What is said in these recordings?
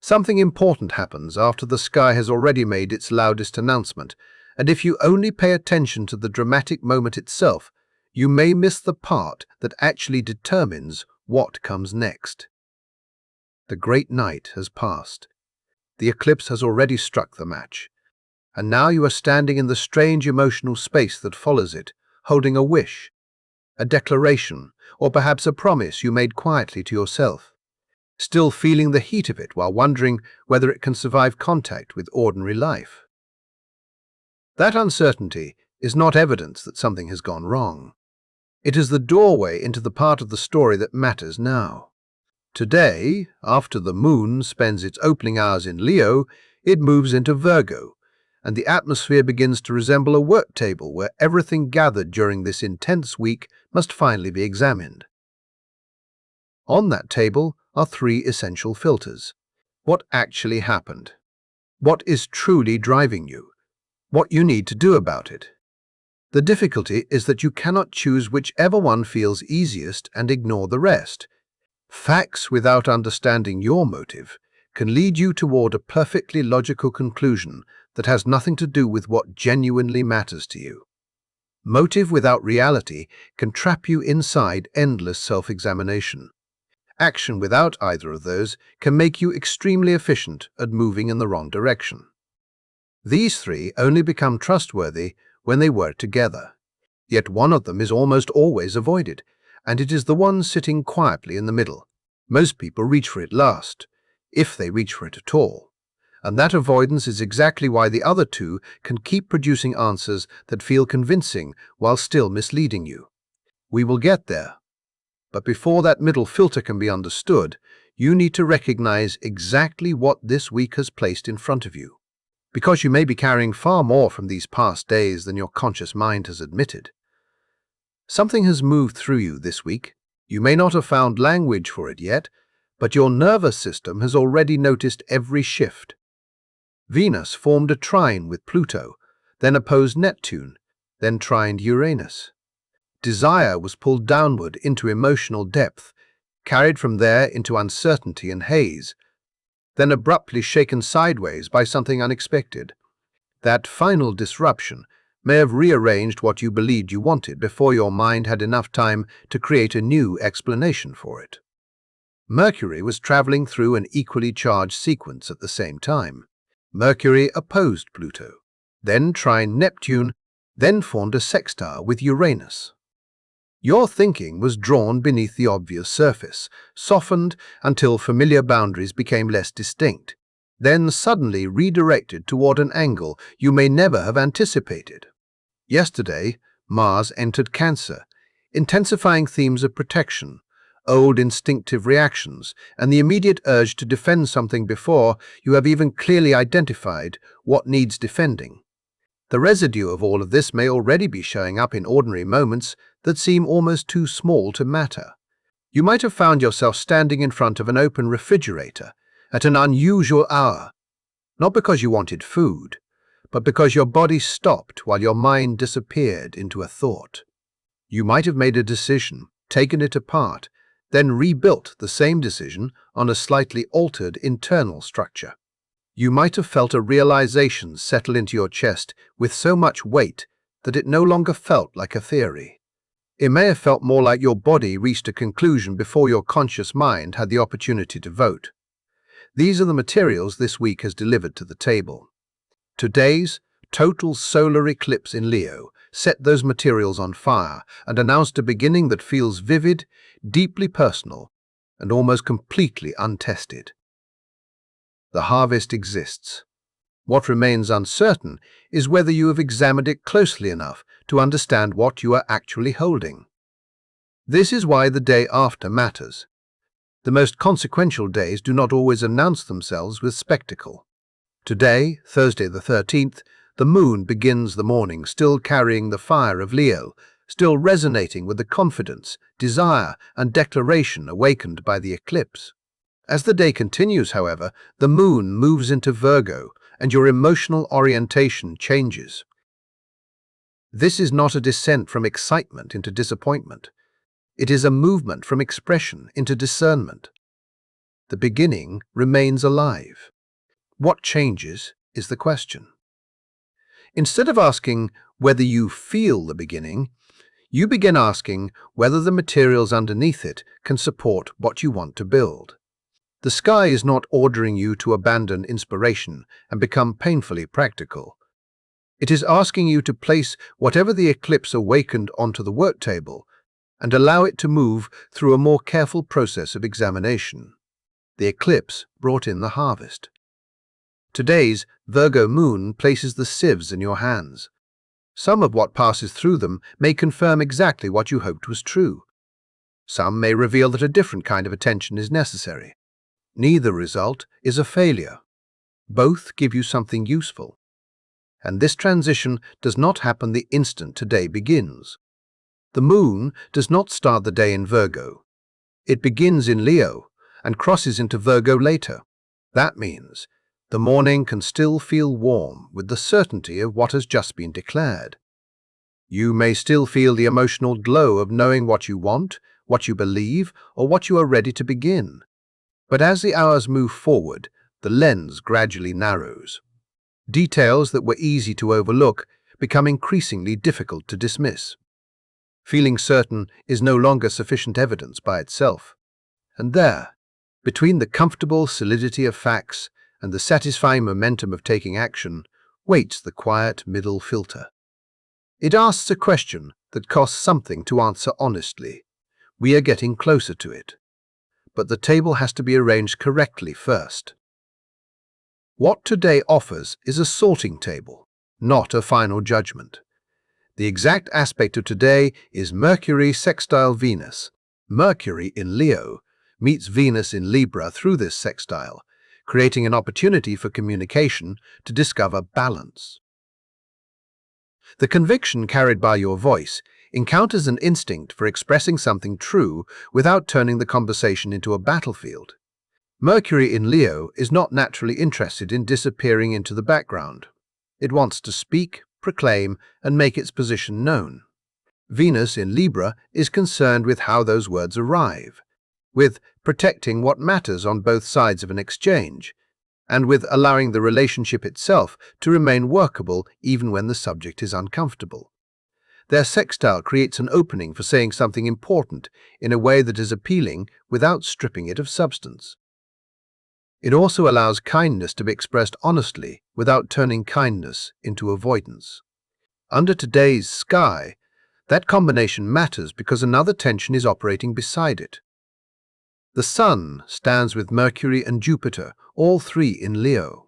Something important happens after the sky has already made its loudest announcement, and if you only pay attention to the dramatic moment itself, you may miss the part that actually determines what comes next. The great night has passed. The eclipse has already struck the match, and now you are standing in the strange emotional space that follows it, holding a wish, a declaration, or perhaps a promise you made quietly to yourself, still feeling the heat of it while wondering whether it can survive contact with ordinary life. That uncertainty is not evidence that something has gone wrong. It is the doorway into the part of the story that matters now. Today, after the moon spends its opening hours in Leo, it moves into Virgo, and the atmosphere begins to resemble a work table where everything gathered during this intense week must finally be examined. On that table are three essential filters. What actually happened? What is truly driving you? What you need to do about it? The difficulty is that you cannot choose whichever one feels easiest and ignore the rest. Facts without understanding your motive can lead you toward a perfectly logical conclusion that has nothing to do with what genuinely matters to you. Motive without reality can trap you inside endless self-examination. Action without either of those can make you extremely efficient at moving in the wrong direction. These three only become trustworthy when they work together. Yet one of them is almost always avoided, and it is the one sitting quietly in the middle. Most people reach for it last, if they reach for it at all. And that avoidance is exactly why the other two can keep producing answers that feel convincing while still misleading you. We will get there. But before that middle filter can be understood, you need to recognize exactly what this week has placed in front of you. Because you may be carrying far more from these past days than your conscious mind has admitted. Something has moved through you this week. You may not have found language for it yet, but your nervous system has already noticed every shift. Venus formed a trine with Pluto, then opposed Neptune, then trined Uranus. Desire was pulled downward into emotional depth, carried from there into uncertainty and haze, then abruptly shaken sideways by something unexpected. That final disruption may have rearranged what you believed you wanted before your mind had enough time to create a new explanation for it. Mercury was traveling through an equally charged sequence at the same time. Mercury opposed Pluto, then trined Neptune, then formed a sextile with Uranus. Your thinking was drawn beneath the obvious surface, softened until familiar boundaries became less distinct, then suddenly redirected toward an angle you may never have anticipated. Yesterday, Mars entered Cancer, intensifying themes of protection, old instinctive reactions, and the immediate urge to defend something before you have even clearly identified what needs defending. The residue of all of this may already be showing up in ordinary moments that seem almost too small to matter. You might have found yourself standing in front of an open refrigerator at an unusual hour, not because you wanted food, but because your body stopped while your mind disappeared into a thought. You might have made a decision, taken it apart, then rebuilt the same decision on a slightly altered internal structure. You might have felt a realization settle into your chest with so much weight that it no longer felt like a theory. It may have felt more like your body reached a conclusion before your conscious mind had the opportunity to vote. These are the materials this week has delivered to the table. Today's total solar eclipse in Leo set those materials on fire and announced a beginning that feels vivid, deeply personal, and almost completely untested. The harvest exists. What remains uncertain is whether you have examined it closely enough to understand what you are actually holding. This is why the day after matters. The most consequential days do not always announce themselves with spectacle. Today, Thursday the 13th, the moon begins the morning still carrying the fire of Leo, still resonating with the confidence, desire, and declaration awakened by the eclipse. As the day continues, however, the moon moves into Virgo, and your emotional orientation changes. This is not a descent from excitement into disappointment. It is a movement from expression into discernment. The beginning remains alive. What changes is the question. Instead of asking whether you feel the beginning, you begin asking whether the materials underneath it can support what you want to build. The sky is not ordering you to abandon inspiration and become painfully practical. It is asking you to place whatever the eclipse awakened onto the work table and allow it to move through a more careful process of examination. The eclipse brought in the harvest. Today's Virgo Moon places the sieves in your hands. Some of what passes through them may confirm exactly what you hoped was true. Some may reveal that a different kind of attention is necessary. Neither result is a failure. Both give you something useful. And this transition does not happen the instant today begins. The moon does not start the day in Virgo. It begins in Leo and crosses into Virgo later. That means the morning can still feel warm with the certainty of what has just been declared. You may still feel the emotional glow of knowing what you want, what you believe, or what you are ready to begin. But as the hours move forward, the lens gradually narrows. Details that were easy to overlook become increasingly difficult to dismiss. Feeling certain is no longer sufficient evidence by itself. And there, between the comfortable solidity of facts and the satisfying momentum of taking action, waits the quiet middle filter. It asks a question that costs something to answer honestly. We are getting closer to it. But the table has to be arranged correctly first. What today offers is a sorting table, not a final judgment. The exact aspect of today is Mercury sextile Venus. Mercury in Leo meets Venus in Libra through this sextile, creating an opportunity for communication to discover balance. The conviction carried by your voice encounters an instinct for expressing something true without turning the conversation into a battlefield. Mercury in Leo is not naturally interested in disappearing into the background. It wants to speak, proclaim, and make its position known. Venus in Libra is concerned with how those words arrive, with protecting what matters on both sides of an exchange, and with allowing the relationship itself to remain workable even when the subject is uncomfortable. Their sextile creates an opening for saying something important in a way that is appealing without stripping it of substance. It also allows kindness to be expressed honestly without turning kindness into avoidance. Under today's sky, that combination matters because another tension is operating beside it. The Sun stands with Mercury and Jupiter, all three in Leo.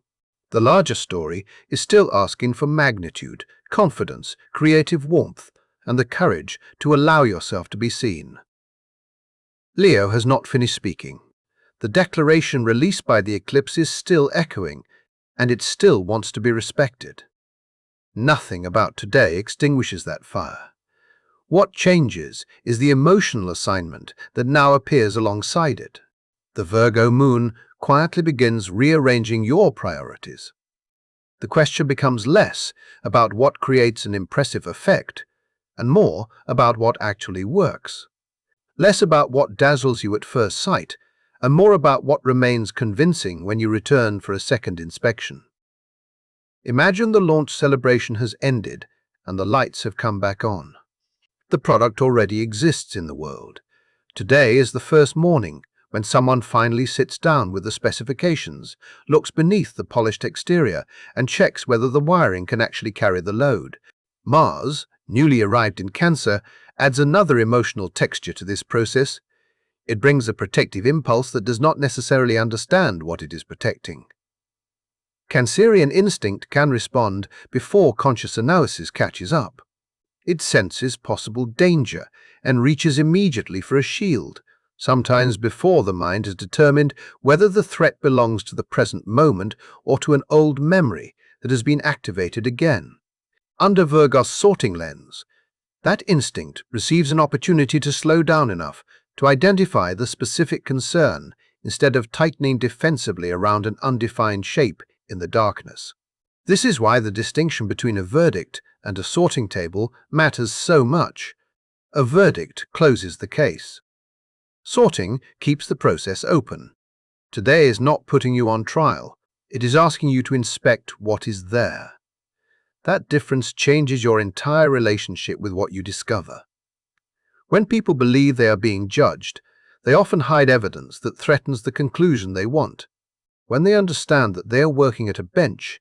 The larger story is still asking for magnitude, confidence, creative warmth, and the courage to allow yourself to be seen. Leo has not finished speaking. The declaration released by the eclipse is still echoing, and it still wants to be respected. Nothing about today extinguishes that fire. What changes is the emotional assignment that now appears alongside it. The Virgo Moon quietly begins rearranging your priorities. The question becomes less about what creates an impressive effect and more about what actually works. Less about what dazzles you at first sight and more about what remains convincing when you return for a second inspection. Imagine the launch celebration has ended and the lights have come back on. The product already exists in the world. Today is the first morning when someone finally sits down with the specifications, looks beneath the polished exterior, and checks whether the wiring can actually carry the load. Mars, newly arrived in Cancer, adds another emotional texture to this process. It brings a protective impulse that does not necessarily understand what it is protecting. Cancerian instinct can respond before conscious analysis catches up. It senses possible danger and reaches immediately for a shield, sometimes before the mind has determined whether the threat belongs to the present moment or to an old memory that has been activated again. Under Virgo's sorting lens, that instinct receives an opportunity to slow down enough to identify the specific concern instead of tightening defensively around an undefined shape in the darkness. This is why the distinction between a verdict and a sorting table matters so much. A verdict closes the case. Sorting keeps the process open. Today is not putting you on trial. It is asking you to inspect what is there. That difference changes your entire relationship with what you discover. When people believe they are being judged, they often hide evidence that threatens the conclusion they want. When they understand that they are working at a bench,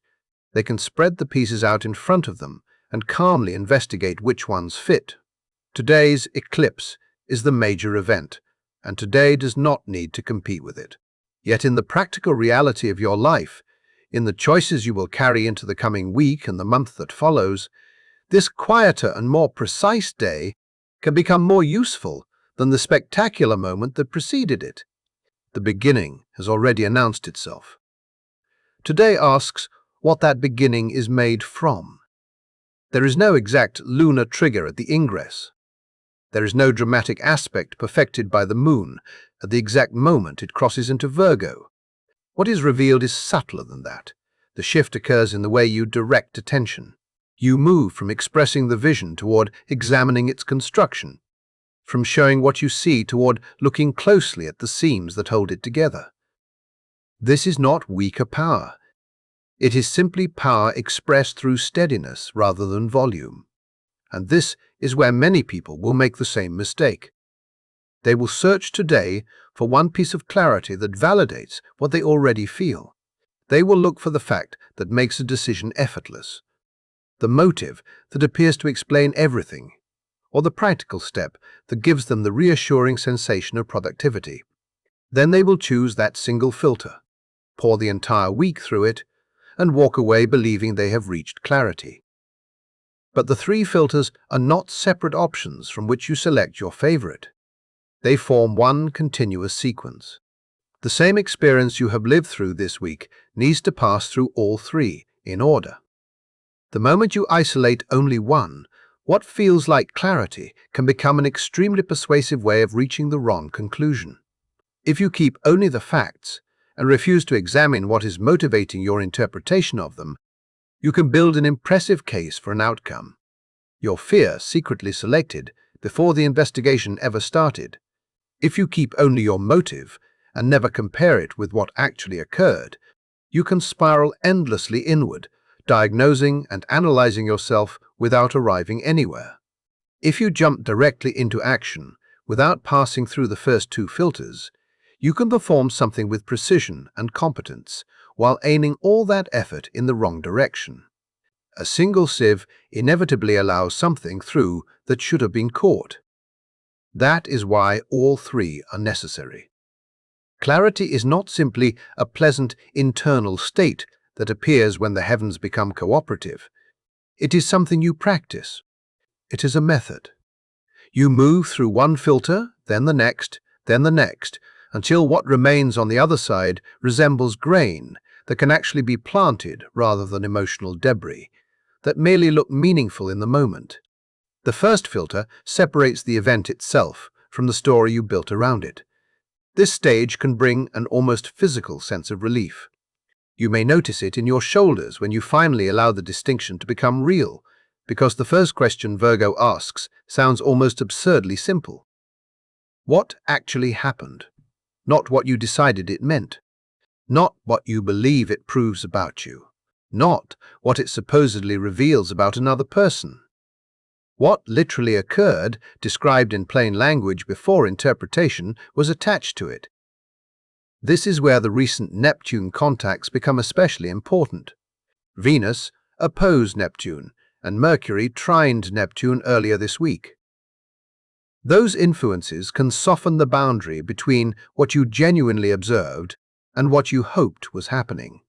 they can spread the pieces out in front of them and calmly investigate which ones fit. Today's eclipse is the major event, and today does not need to compete with it. Yet in the practical reality of your life, in the choices you will carry into the coming week and the month that follows, this quieter and more precise day can become more useful than the spectacular moment that preceded it. The beginning has already announced itself. Today asks what that beginning is made from. There is no exact lunar trigger at the ingress. There is no dramatic aspect perfected by the moon at the exact moment it crosses into Virgo. What is revealed is subtler than that. The shift occurs in the way you direct attention. You move from expressing the vision toward examining its construction, from showing what you see toward looking closely at the seams that hold it together. This is not weaker power. It is simply power expressed through steadiness rather than volume. And this is where many people will make the same mistake. They will search today for one piece of clarity that validates what they already feel. They will look for the fact that makes a decision effortless, the motive that appears to explain everything, or the practical step that gives them the reassuring sensation of productivity. Then they will choose that single filter, pour the entire week through it, and walk away believing they have reached clarity. But the three filters are not separate options from which you select your favorite. They form one continuous sequence. The same experience you have lived through this week needs to pass through all three in order. The moment you isolate only one, what feels like clarity can become an extremely persuasive way of reaching the wrong conclusion. If you keep only the facts and refuse to examine what is motivating your interpretation of them, you can build an impressive case for an outcome. Your fear secretly selected before the investigation ever started. If you keep only your motive and never compare it with what actually occurred, you can spiral endlessly inward, diagnosing and analyzing yourself without arriving anywhere. If you jump directly into action without passing through the first two filters, you can perform something with precision and competence while aiming all that effort in the wrong direction. A single sieve inevitably allows something through that should have been caught. That is why all three are necessary. Clarity is not simply a pleasant internal state that appears when the heavens become cooperative. It is something you practice. It is a method. You move through one filter, then the next, until what remains on the other side resembles grain that can actually be planted rather than emotional debris that merely look meaningful in the moment. The first filter separates the event itself from the story you built around it. This stage can bring an almost physical sense of relief. You may notice it in your shoulders when you finally allow the distinction to become real, because the first question Virgo asks sounds almost absurdly simple. What actually happened? Not what you decided it meant. Not what you believe it proves about you. Not what it supposedly reveals about another person. What literally occurred, described in plain language before interpretation, was attached to it. This is where the recent Neptune contacts become especially important. Venus opposed Neptune, and Mercury trined Neptune earlier this week. Those influences can soften the boundary between what you genuinely observed and what you hoped was happening.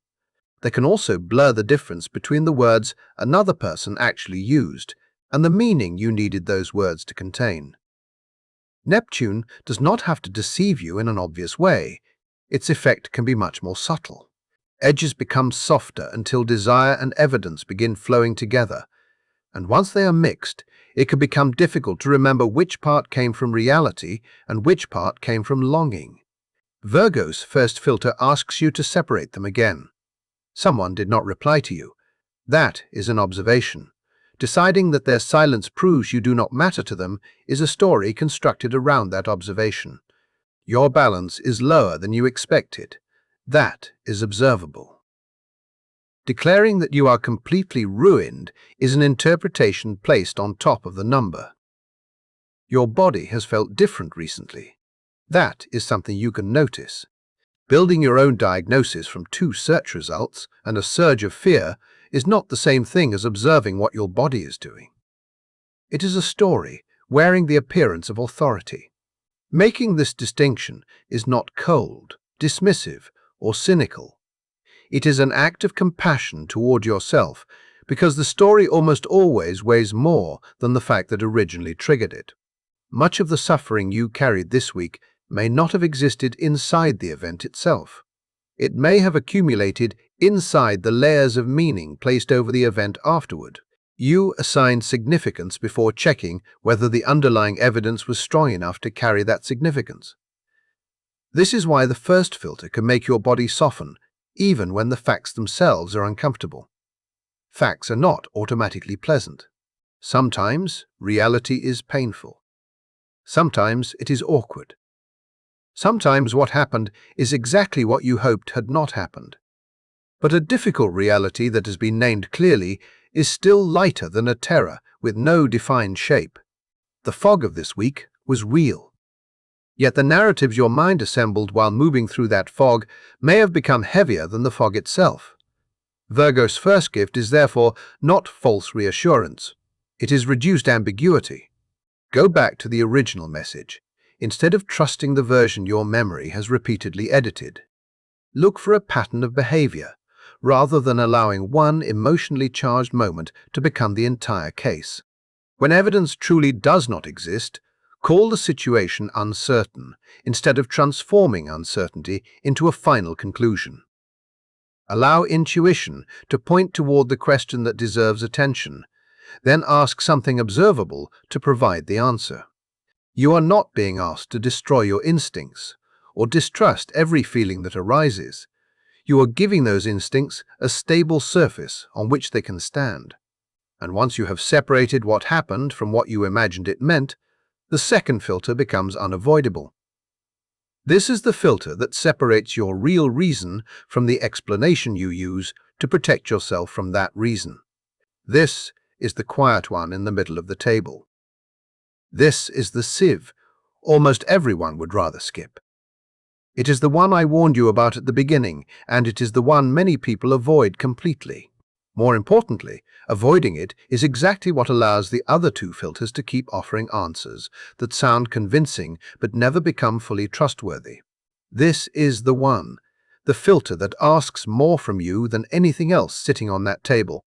They can also blur the difference between the words another person actually used and the meaning you needed those words to contain. Neptune does not have to deceive you in an obvious way. Its effect can be much more subtle. Edges become softer until desire and evidence begin flowing together, and once they are mixed, it can become difficult to remember which part came from reality and which part came from longing. Virgo's first filter asks you to separate them again. Someone did not reply to you. That is an observation. Deciding that their silence proves you do not matter to them is a story constructed around that observation. Your balance is lower than you expected. That is observable. Declaring that you are completely ruined is an interpretation placed on top of the number. Your body has felt different recently. That is something you can notice. Building your own diagnosis from 2 search results and a surge of fear is not the same thing as observing what your body is doing. It is a story wearing the appearance of authority. Making this distinction is not cold, dismissive, or cynical. It is an act of compassion toward yourself because the story almost always weighs more than the fact that originally triggered it. Much of the suffering you carried this week may not have existed inside the event itself. It may have accumulated inside the layers of meaning placed over the event afterward. You assigned significance before checking whether the underlying evidence was strong enough to carry that significance. This is why the first filter can make your body soften, even when the facts themselves are uncomfortable. Facts are not automatically pleasant. Sometimes reality is painful. Sometimes it is awkward. Sometimes what happened is exactly what you hoped had not happened. But a difficult reality that has been named clearly is still lighter than a terror with no defined shape. The fog of this week was real. Yet the narratives your mind assembled while moving through that fog may have become heavier than the fog itself. Virgo's first gift is therefore not false reassurance. It is reduced ambiguity. Go back to the original message, instead of trusting the version your memory has repeatedly edited. Look for a pattern of behavior, rather than allowing one emotionally charged moment to become the entire case. When evidence truly does not exist, call the situation uncertain, instead of transforming uncertainty into a final conclusion. Allow intuition to point toward the question that deserves attention, then ask something observable to provide the answer. You are not being asked to destroy your instincts or distrust every feeling that arises. You are giving those instincts a stable surface on which they can stand. And once you have separated what happened from what you imagined it meant, the second filter becomes unavoidable. This is the filter that separates your real reason from the explanation you use to protect yourself from that reason. This is the quiet one in the middle of the table. This is the sieve almost everyone would rather skip. It is the one I warned you about at the beginning, and it is the one many people avoid completely. More importantly, avoiding it is exactly what allows the other 2 filters to keep offering answers that sound convincing but never become fully trustworthy. This is the one, the filter that asks more from you than anything else sitting on that table.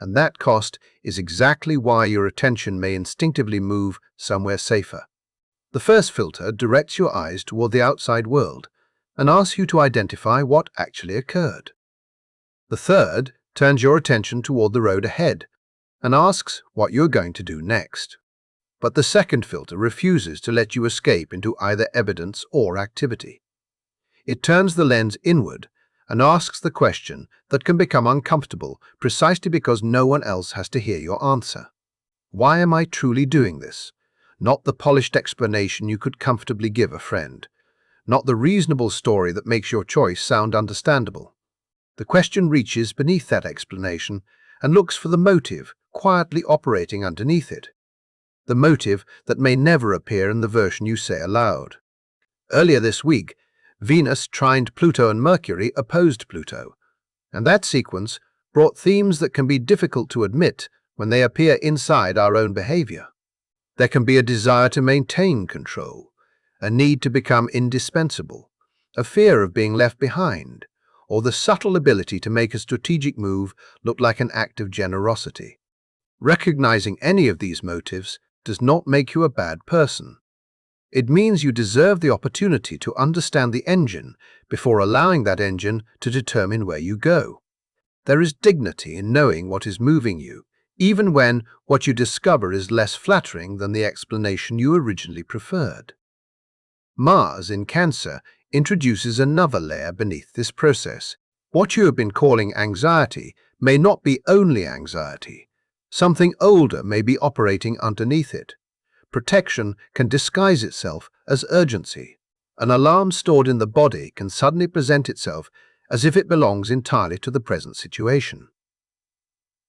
And that cost is exactly why your attention may instinctively move somewhere safer. The first filter directs your eyes toward the outside world and asks you to identify what actually occurred. The third turns your attention toward the road ahead and asks what you're going to do next. But the second filter refuses to let you escape into either evidence or activity. It turns the lens inward and asks the question that can become uncomfortable precisely because no one else has to hear your answer. Why am I truly doing this? Not the polished explanation you could comfortably give a friend. Not the reasonable story that makes your choice sound understandable. The question reaches beneath that explanation and looks for the motive quietly operating underneath it. The motive that may never appear in the version you say aloud. Earlier this week, Venus trined Pluto and Mercury opposed Pluto, and that sequence brought themes that can be difficult to admit when they appear inside our own behavior. There can be a desire to maintain control, a need to become indispensable, a fear of being left behind, or the subtle ability to make a strategic move look like an act of generosity. Recognizing any of these motives does not make you a bad person. It means you deserve the opportunity to understand the engine before allowing that engine to determine where you go. There is dignity in knowing what is moving you, even when what you discover is less flattering than the explanation you originally preferred. Mars in Cancer introduces another layer beneath this process. What you have been calling anxiety may not be only anxiety. Something older may be operating underneath it. Protection can disguise itself as urgency. An alarm stored in the body can suddenly present itself as if it belongs entirely to the present situation.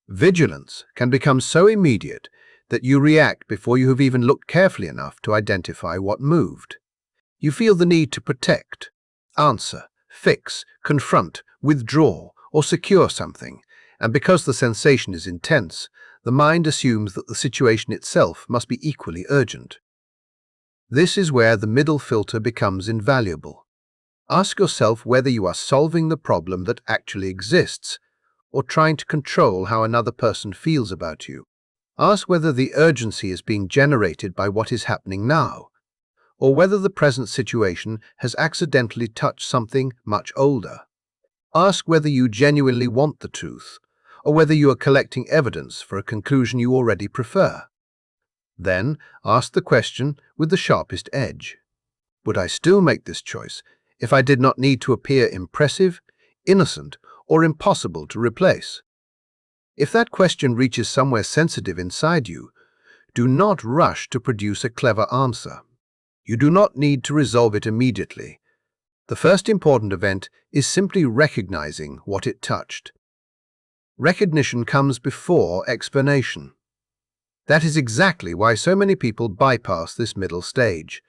Vigilance can become so immediate that you react before you have even looked carefully enough to identify what moved. You feel the need to protect, answer, fix, confront, withdraw, or secure something, and because the sensation is intense, the mind assumes that the situation itself must be equally urgent. This is where the middle filter becomes invaluable. Ask yourself whether you are solving the problem that actually exists, or trying to control how another person feels about you. Ask whether the urgency is being generated by what is happening now, or whether the present situation has accidentally touched something much older. Ask whether you genuinely want the truth, or whether you are collecting evidence for a conclusion you already prefer. Then, ask the question with the sharpest edge. Would I still make this choice if I did not need to appear impressive, innocent, or impossible to replace? If that question reaches somewhere sensitive inside you, do not rush to produce a clever answer. You do not need to resolve it immediately. The first important event is simply recognizing what it touched. Recognition comes before explanation. That is exactly why so many people bypass this middle stage.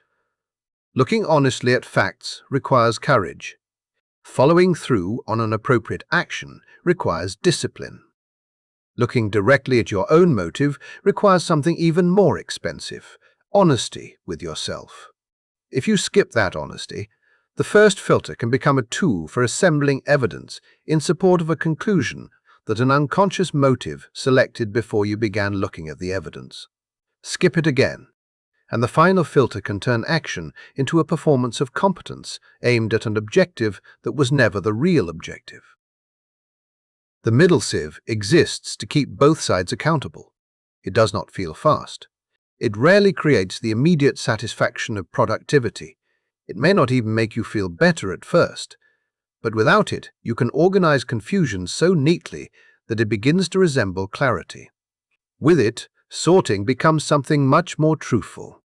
Looking honestly at facts requires courage. Following through on an appropriate action requires discipline. Looking directly at your own motive requires something even more expensive: honesty with yourself. If you skip that honesty, the first filter can become a tool for assembling evidence in support of a conclusion that an unconscious motive selected before you began looking at the evidence. Skip it again, and the final filter can turn action into a performance of competence aimed at an objective that was never the real objective. The middle sieve exists to keep both sides accountable. It does not feel fast. It rarely creates the immediate satisfaction of productivity. It may not even make you feel better at first, but without it, you can organize confusion so neatly that it begins to resemble clarity. With it, sorting becomes something much more truthful.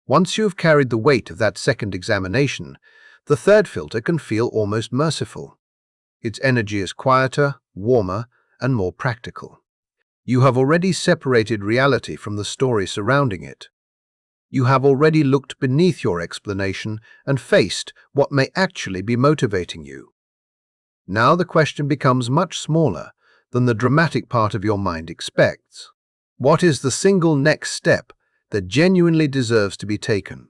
Once you have carried the weight of that second examination, the third filter can feel almost merciful. Its energy is quieter, warmer, and more practical. You have already separated reality from the story surrounding it. You have already looked beneath your explanation and faced what may actually be motivating you. Now the question becomes much smaller than the dramatic part of your mind expects. What is the single next step that genuinely deserves to be taken?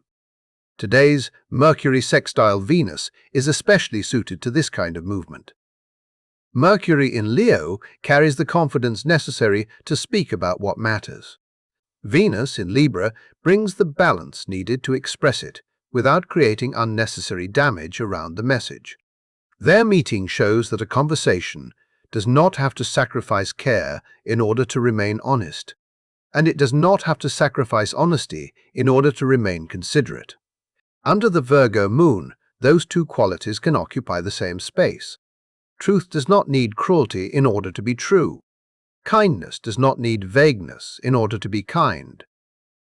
Today's Mercury sextile Venus is especially suited to this kind of movement. Mercury in Leo carries the confidence necessary to speak about what matters. Venus in Libra brings the balance needed to express it without creating unnecessary damage around the message. Their meeting shows that a conversation does not have to sacrifice care in order to remain honest, and it does not have to sacrifice honesty in order to remain considerate. Under the Virgo Moon, those two qualities can occupy the same space. Truth does not need cruelty in order to be true. Kindness does not need vagueness in order to be kind.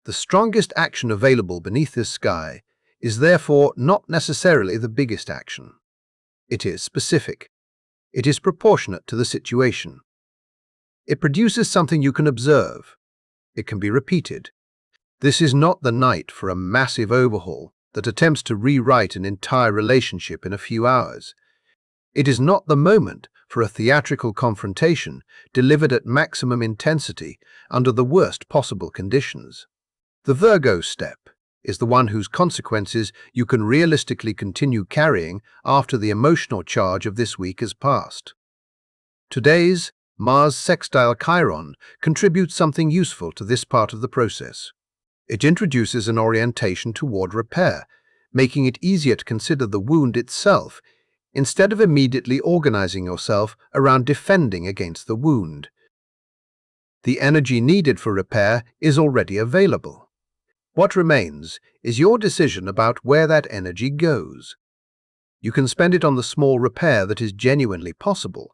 The strongest action available beneath this sky is therefore not necessarily the biggest action. It is specific. It is proportionate to the situation. It produces something you can observe. It can be repeated. This is not the night for a massive overhaul that attempts to rewrite an entire relationship in a few hours. It is not the moment for a theatrical confrontation delivered at maximum intensity under the worst possible conditions. The Virgo step is the one whose consequences you can realistically continue carrying after the emotional charge of this week has passed. Today's Mars sextile Chiron contributes something useful to this part of the process. It introduces an orientation toward repair, making it easier to consider the wound itself instead of immediately organizing yourself around defending against the wound. The energy needed for repair is already available. What remains is your decision about where that energy goes. You can spend it on the small repair that is genuinely possible,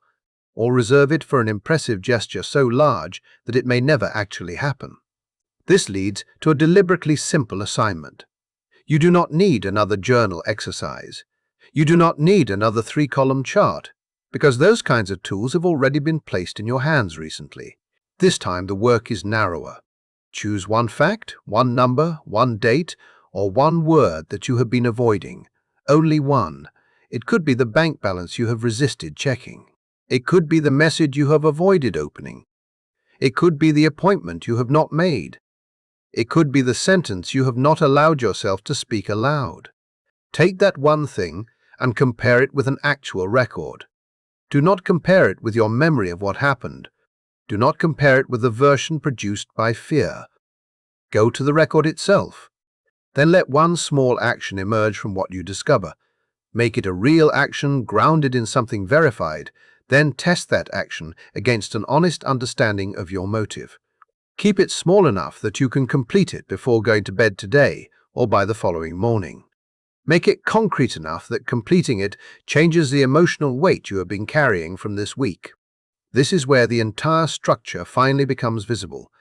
or reserve it for an impressive gesture so large that it may never actually happen. This leads to a deliberately simple assignment. You do not need another journal exercise. You do not need another 3-column chart, because those kinds of tools have already been placed in your hands recently. This time the work is narrower. Choose one fact, one number, one date, or one word that you have been avoiding. Only one. It could be the bank balance you have resisted checking. It could be the message you have avoided opening. It could be the appointment you have not made. It could be the sentence you have not allowed yourself to speak aloud. Take that one thing and compare it with an actual record. Do not compare it with your memory of what happened. Do not compare it with the version produced by fear. Go to the record itself. Then let one small action emerge from what you discover. Make it a real action grounded in something verified. Then test that action against an honest understanding of your motive. Keep it small enough that you can complete it before going to bed today or by the following morning. Make it concrete enough that completing it changes the emotional weight you have been carrying from this week. This is where the entire structure finally becomes visible,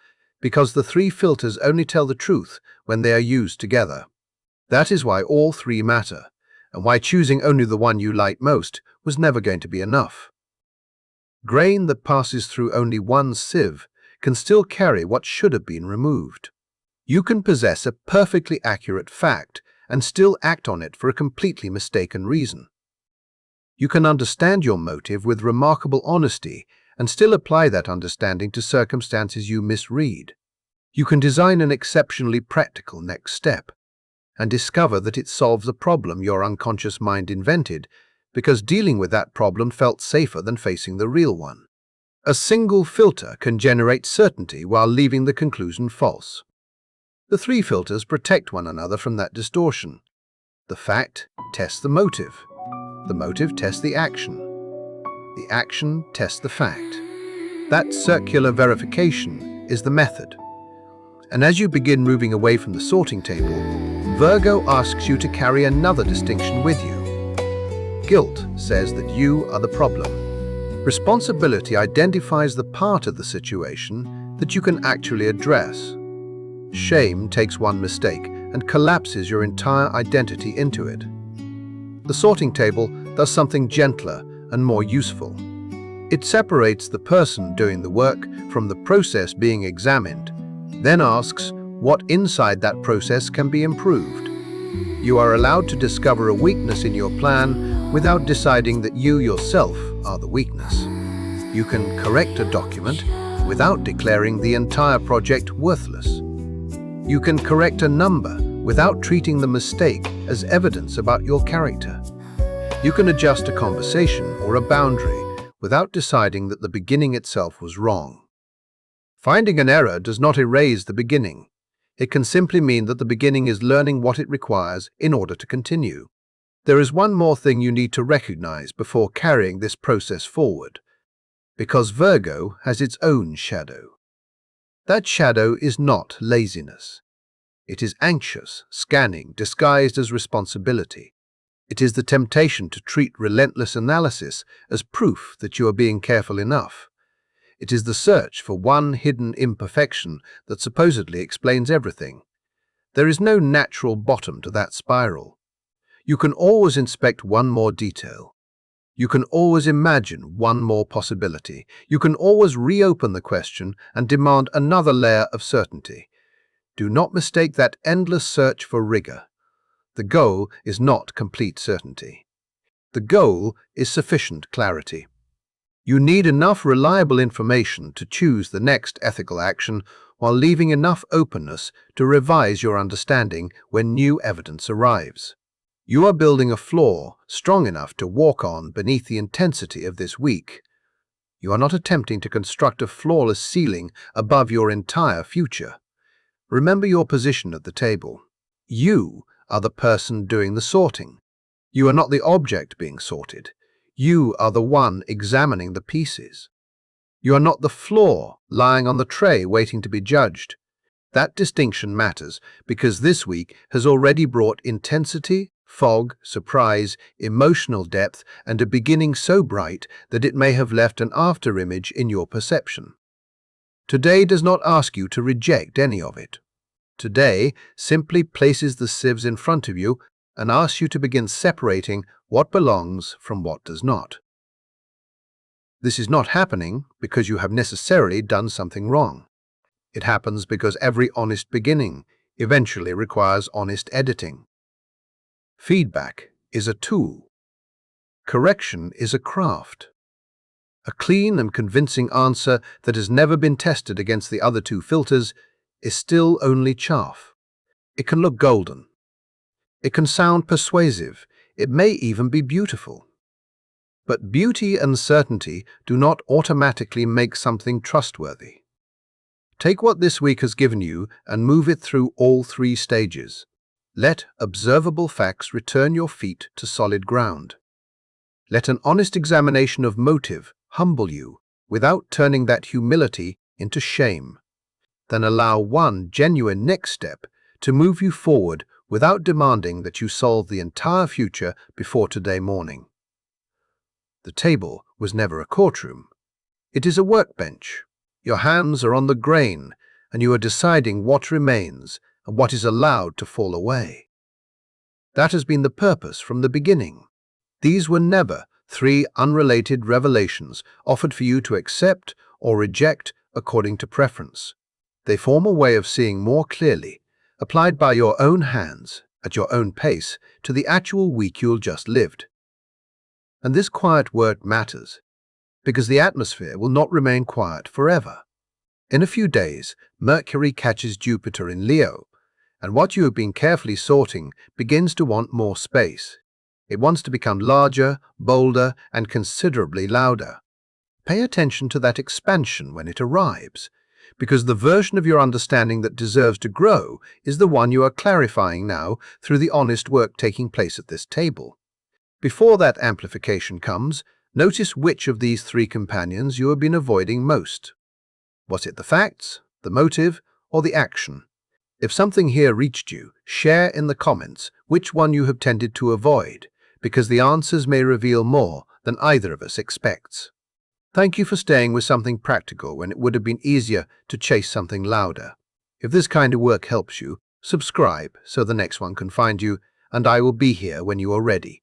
because the 3 filters only tell the truth when they are used together. That is why all 3 matter, and why choosing only the one you like most was never going to be enough. Grain that passes through only one sieve can still carry what should have been removed. You can possess a perfectly accurate fact and still act on it for a completely mistaken reason. You can understand your motive with remarkable honesty and still apply that understanding to circumstances you misread. You can design an exceptionally practical next step and discover that it solves a problem your unconscious mind invented because dealing with that problem felt safer than facing the real one. A single filter can generate certainty while leaving the conclusion false. The 3 filters protect one another from that distortion. The fact tests the motive. The motive tests the action. The action tests the fact. That circular verification is the method. And as you begin moving away from the sorting table, Virgo asks you to carry another distinction with you. Guilt says that you are the problem. Responsibility identifies the part of the situation that you can actually address. Shame takes one mistake and collapses your entire identity into it. The sorting table does something gentler and more useful. It separates the person doing the work from the process being examined, then asks what inside that process can be improved. You are allowed to discover a weakness in your plan without deciding that you yourself are the weakness. You can correct a document without declaring the entire project worthless. You can correct a number without treating the mistake as evidence about your character. You can adjust a conversation or a boundary without deciding that the beginning itself was wrong. Finding an error does not erase the beginning. It can simply mean that the beginning is learning what it requires in order to continue. There is one more thing you need to recognize before carrying this process forward, because Virgo has its own shadow. That shadow is not laziness. It is anxious, scanning, disguised as responsibility. It is the temptation to treat relentless analysis as proof that you are being careful enough. It is the search for one hidden imperfection that supposedly explains everything. There is no natural bottom to that spiral. You can always inspect one more detail. You can always imagine one more possibility. You can always reopen the question and demand another layer of certainty. Do not mistake that endless search for rigor. The goal is not complete certainty. The goal is sufficient clarity. You need enough reliable information to choose the next ethical action while leaving enough openness to revise your understanding when new evidence arrives. You are building a floor strong enough to walk on beneath the intensity of this week. You are not attempting to construct a flawless ceiling above your entire future. Remember your position at the table. You are the person doing the sorting. You are not the object being sorted. You are the one examining the pieces. You are not the flaw lying on the tray waiting to be judged. That distinction matters because this week has already brought intensity, fog, surprise, emotional depth, and a beginning so bright that it may have left an afterimage in your perception. Today does not ask you to reject any of it. today simply places the sieves in front of you and asks you to begin separating what belongs from what does not. This is not happening because you have necessarily done something wrong. It happens because every honest beginning eventually requires honest editing. Feedback is a tool. Correction is a craft. A clean and convincing answer that has never been tested against the other two filters is still only chaff. It can look golden. It can sound persuasive. It may even be beautiful. But beauty and certainty do not automatically make something trustworthy. Take what this week has given you and move it through all three stages. Let observable facts return your feet to solid ground. Let an honest examination of motive humble you without turning that humility into shame. Then allow one genuine next step to move you forward without demanding that you solve the entire future before today morning. The table was never a courtroom. It is a workbench. Your hands are on the grain, and you are deciding what remains and what is allowed to fall away. That has been the purpose from the beginning. These were never three unrelated revelations offered for you to accept or reject according to preference. They form a way of seeing more clearly, applied by your own hands, at your own pace, to the actual week you'll just lived. And this quiet work matters, because the atmosphere will not remain quiet forever. In a few days, Mercury catches Jupiter in Leo, and what you have been carefully sorting begins to want more space. It wants to become larger, bolder, and considerably louder. Pay attention to that expansion when it arrives, because the version of your understanding that deserves to grow is the one you are clarifying now through the honest work taking place at this table. Before that amplification comes, notice which of these three companions you have been avoiding most. Was it the facts, the motive, or the action? If something here reached you, share in the comments which one you have tended to avoid, because the answers may reveal more than either of us expects. Thank you for staying with something practical when it would have been easier to chase something louder. If this kind of work helps you, subscribe so the next one can find you, and I will be here when you are ready.